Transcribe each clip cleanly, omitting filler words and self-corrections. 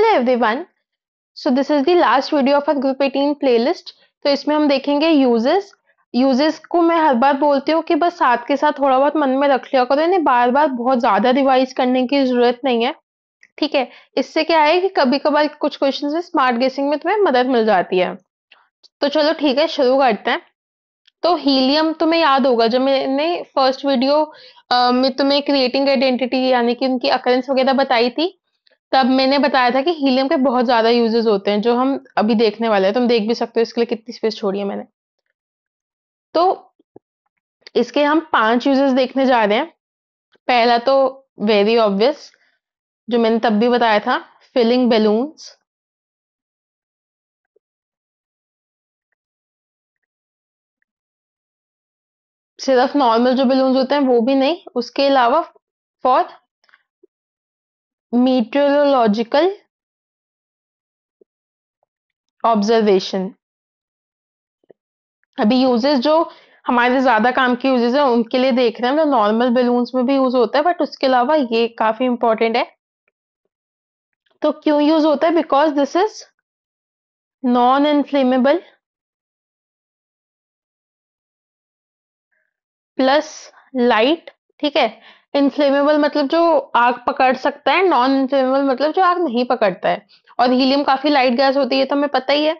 Hello everyone. So this is the last video of group 18 playlist. तो इसमें हम देखेंगे यूजेस। यूजेस को मैं हर बार बोलती हूँ कि बस साथ के साथ थोड़ा बहुत मन में रख लिया करो, इन्हें बार बार बहुत ज्यादा रिवाइज करने की जरूरत नहीं है। ठीक है। इससे क्या है कि कभी कभार कुछ क्वेश्चंस में स्मार्ट गेसिंग में तुम्हें मदद मिल जाती है। तो चलो ठीक है, शुरू करते हैं। तो हीलियम तुम्हें याद होगा, जब मैंने फर्स्ट वीडियो में तुम्हें क्रिएटिंग आइडेंटिटी यानी कि उनकी अकरेंस वगैरह बताई थी, तब मैंने बताया था कि हीलियम के बहुत ज्यादा यूजेस होते हैं जो हम अभी देखने वाले हैं। तुम देख भी सकते हो इसके लिए कितनी स्पेस छोड़ी है मैंने। तो इसके हम 5 यूजेस देखने जा रहे हैं। पहला तो वेरी ऑब्वियस, जो मैंने तब भी बताया था, फिलिंग बैलून्स। सिर्फ नॉर्मल जो बैलून्स होते हैं वो भी नहीं, उसके अलावा फॉर मीटरोलॉजिकल ऑब्जर्वेशन। अभी यूजेस जो हमारे ज्यादा काम के यूजेस है उनके लिए देख रहे हैं हम। नॉर्मल बैलून्स में भी यूज होता है, बट उसके अलावा ये काफी इंपॉर्टेंट है। तो क्यों यूज होता है? Because this is non inflammable plus light. ठीक है। इन्फ्लेमेबल मतलब जो आग पकड़ सकता है, नॉन इन्फ्लेमेबल मतलब जो आग नहीं पकड़ता है। और हीलियम काफी लाइट गैस होती है, तो हमें पता ही है।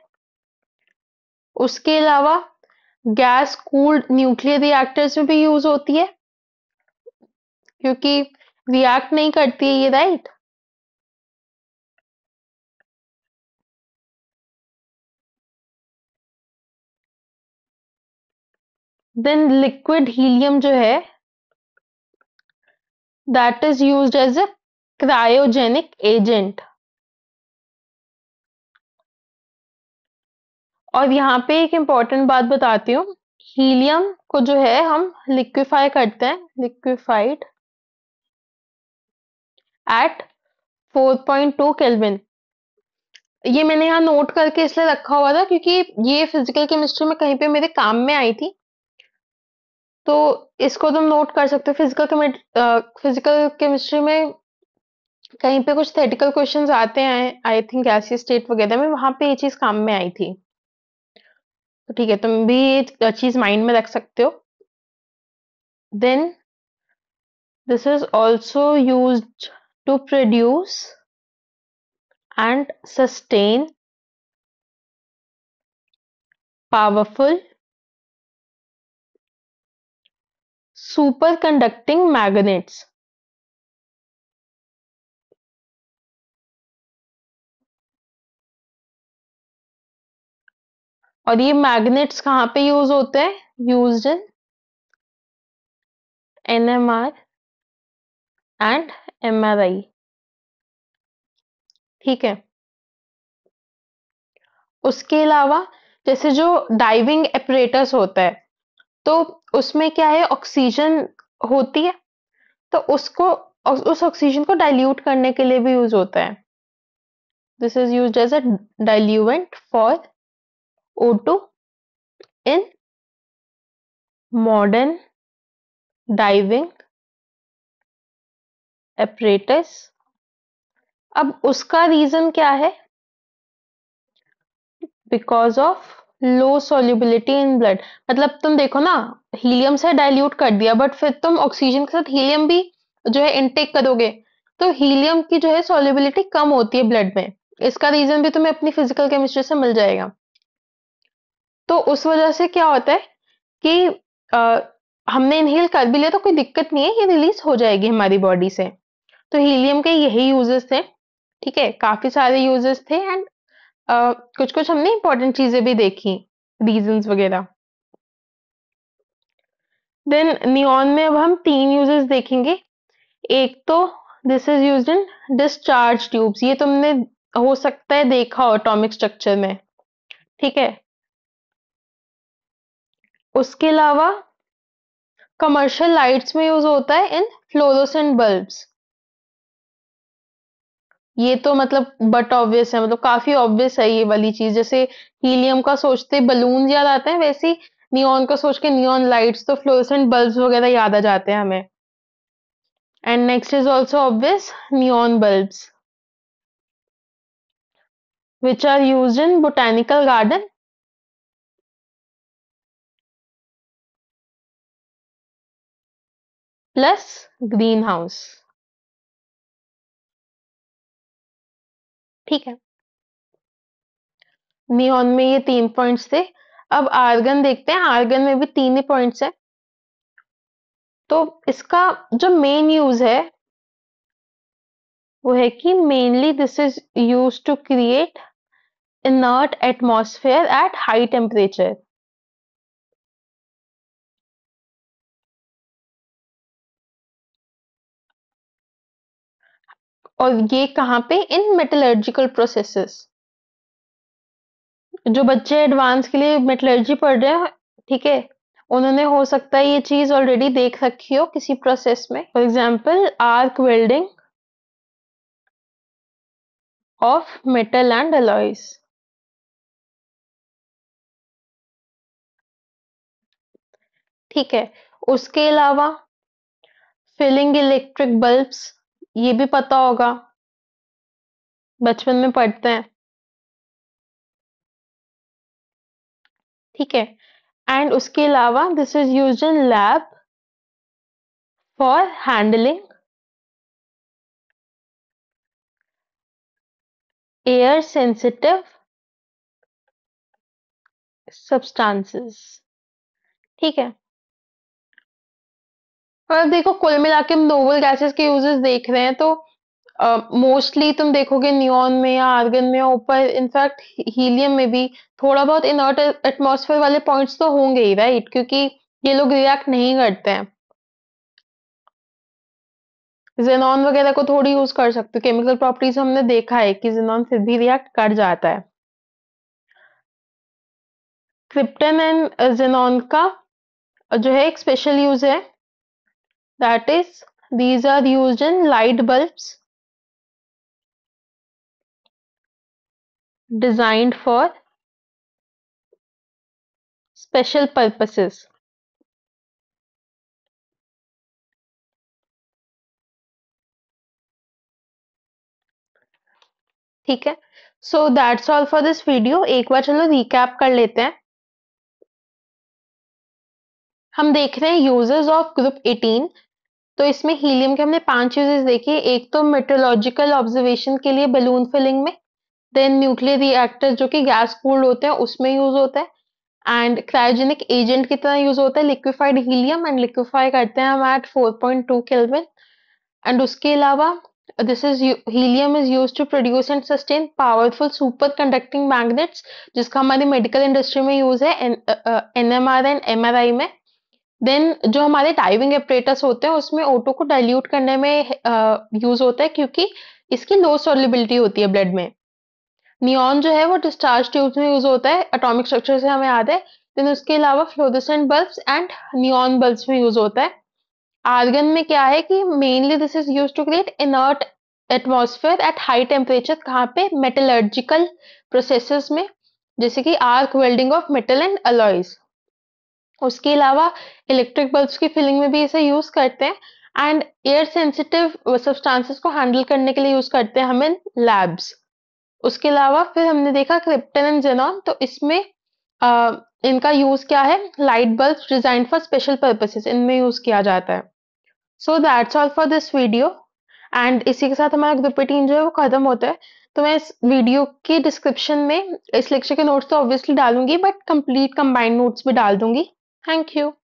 उसके अलावा गैस कूल्ड न्यूक्लियर रिएक्टर्स में भी यूज होती है, क्योंकि रिएक्ट नहीं करती है ये, राइट। देन लिक्विड हीलियम जो है, that is used as a cryogenic agent. और यहाँ पे एक इम्पॉर्टेंट बात बताती हूँ। हीलियम को जो है हम लिक्विफाई करते हैं, लिक्विफाइड एट 4.2 केल्विन। ये मैंने यहाँ नोट करके इसलिए रखा हुआ था क्योंकि ये फिजिकल केमिस्ट्री में कहीं पे मेरे काम में आई थी। तो इसको तुम नोट कर सकते हो। फिजिकल केमिस्ट्री में कहीं पे कुछ थेटिकल क्वेश्चंस आते हैं, आई थिंक गैसीय स्टेट वगैरह में, वहां पे ये चीज काम में आई थी। तो ठीक है, तुम भी ये चीज माइंड में रख सकते हो। Then this is also used to produce and sustain powerful super conducting magnets. और ये मैग्नेट्स कहाँ पे यूज होते हैं? Used in NMR and MRI. ठीक है। उसके अलावा जैसे जो डाइविंग एपरेटस होता है, तो उसमें क्या है, ऑक्सीजन होती है। तो उसको उस ऑक्सीजन को डाइल्यूट करने के लिए भी यूज होता है। This is used as a diluent for O2 in modern diving apparatus. अब उसका रीजन क्या है? Because of low solubility in blood. मतलब तुम देखो ना, हीलियम से डाइल्यूट कर दिया, बट फिर तुम ऑक्सीजन के साथ हीलियम भी जो है इनटेक करोगे, तो हीलियम की जो है सॉल्युबिलिटी कम होती है ब्लड में। इसका रीजन भी तुम्हें अपनी फिजिकल केमिस्ट्री से मिल जाएगा। तो उस वजह से क्या होता है कि अ, हमने इनहेल कर भी लिया तो कोई दिक्कत नहीं है, ये रिलीज हो जाएगी हमारी बॉडी से। तो हीलियम के यही यूजेस थे। ठीक है, काफी सारे यूजेस थे। एंड कुछ कुछ हमने इंपॉर्टेंट चीजें भी देखी, रीजंस वगैरह। देन नियॉन में अब हम 3 यूजेस देखेंगे। एक तो this is used in discharge tubes. ये तुमने हो सकता है देखा हो एटॉमिक स्ट्रक्चर में। ठीक है। उसके अलावा कमर्शियल लाइट्स में यूज होता है इन फ्लोरोसेंट बल्ब्स। ये तो मतलब बट ऑब्वियस है, मतलब काफी ऑब्वियस है ये वाली चीज। जैसे हीलियम का सोचते बलून याद आते हैं, वैसे ही नियॉन का सोच के नियॉन लाइट्स तो फ्लोरोसेंट बल्ब्स वगैरह याद आ जाते हैं हमें। And next is also obvious, neon bulbs. which are used in botanical garden plus greenhouse। ठीक है, नियॉन में ये 3 पॉइंट्स थे। अब आर्गन देखते हैं, आर्गन में भी 3 ही पॉइंट्स हैं। तो इसका जो मेन यूज है वो है कि mainly this is used to create inert atmosphere at high temperature. और ये कहाँ पे, इन मेटलर्जिकल प्रोसेसेस। जो बच्चे एडवांस के लिए मेटलर्जी पढ़ रहे हैं, ठीक है, उन्होंने हो सकता है ये चीज ऑलरेडी देख रखी हो किसी प्रोसेस में। For example arc welding of metal and alloys. ठीक है, उसके अलावा फिलिंग इलेक्ट्रिक बल्ब्स, ये भी पता होगा, बचपन में पढ़ते हैं। ठीक है, एंड उसके अलावा this is used in lab for handling air sensitive substances. ठीक है, और अब देखो कुल मिला के हम नोबल गैसेस के यूजेस देख रहे हैं, तो मोस्टली तुम देखोगे नियॉन में या आर्गन में या ऊपर इनफैक्ट हीलियम में भी थोड़ा बहुत इनर्ट एटमॉस्फेयर वाले पॉइंट्स तो होंगे ही, राइट, क्योंकि ये लोग रिएक्ट नहीं करते हैं। जेनॉन वगैरह को थोड़ी यूज कर सकते हो, केमिकल प्रॉपर्टीज हमने देखा है कि जेनॉन फिर भी रिएक्ट कर जाता है। क्रिप्टन एंड जेनॉन का जो है एक स्पेशल यूज है, that is these are used in light bulbs designed for special purposes। ठीक है, so that's all for this video. एक बार चलो रिकैप कर लेते हैं। हम देख रहे हैं यूजेस ऑफ ग्रुप 18। तो इसमें हीलियम के हमने 5 यूजेस देखे। एक तो मेट्रोलॉजिकल ऑब्जर्वेशन के लिए बलून फिलिंग में, देन न्यूक्लियर रिएक्टर जो कि गैस कूल्ड होते हैं उसमें यूज होता है, एंड क्रायोजेनिक एजेंट की तरह यूज होता है लिक्विफाइड हीलियम, एंड लिक्विफाई करते हैं हम एट 4.2 केल्विन। एंड उसके अलावा this is helium is used to produce and sustain powerful superconducting magnets, जिसका हमारी मेडिकल इंडस्ट्री में यूज है, एनएमआर एंड एमआरआई में। देन जो हमारे डाइविंग एपरेटस होते हैं उसमें O2 को डाइल्यूट करने में यूज होता है, क्योंकि इसकी लो सॉल्युबिलिटी होती है ब्लड में। नियॉन जो है वो डिस्चार्ज ट्यूब्स में यूज होता है, एटॉमिक स्ट्रक्चर से हमें याद है। देन उसके अलावा fluorescent bulbs and neon bulbs में यूज होता है। आर्गन में क्या है कि mainly this is use to create inert atmosphere at high temperature, कहाँ पे, मेटलर्जिकल प्रोसेसेस में, जैसे कि arc welding of metal and alloys. उसके अलावा इलेक्ट्रिक बल्ब्स की फिलिंग में भी इसे यूज करते हैं, एंड एयर सेंसिटिव सब्सटेंसेस को हैंडल करने के लिए यूज करते हैं हम इन लैब्स। उसके अलावा फिर हमने देखा क्रिप्टन एंड जेनॉन, तो इसमें इनका यूज क्या है, light bulb design for special purposes, इनमें यूज किया जाता है। So that's all for this video, and इसी के साथ हमारा ग्रुप 18 जो है वो खत्म होता है। तो मैं इस वीडियो के डिस्क्रिप्शन में इस लेक्चर के नोट्स तो ऑब्वियसली डालूंगी, बट कंप्लीट कंबाइंड नोट्स भी डाल दूंगी। Thank you.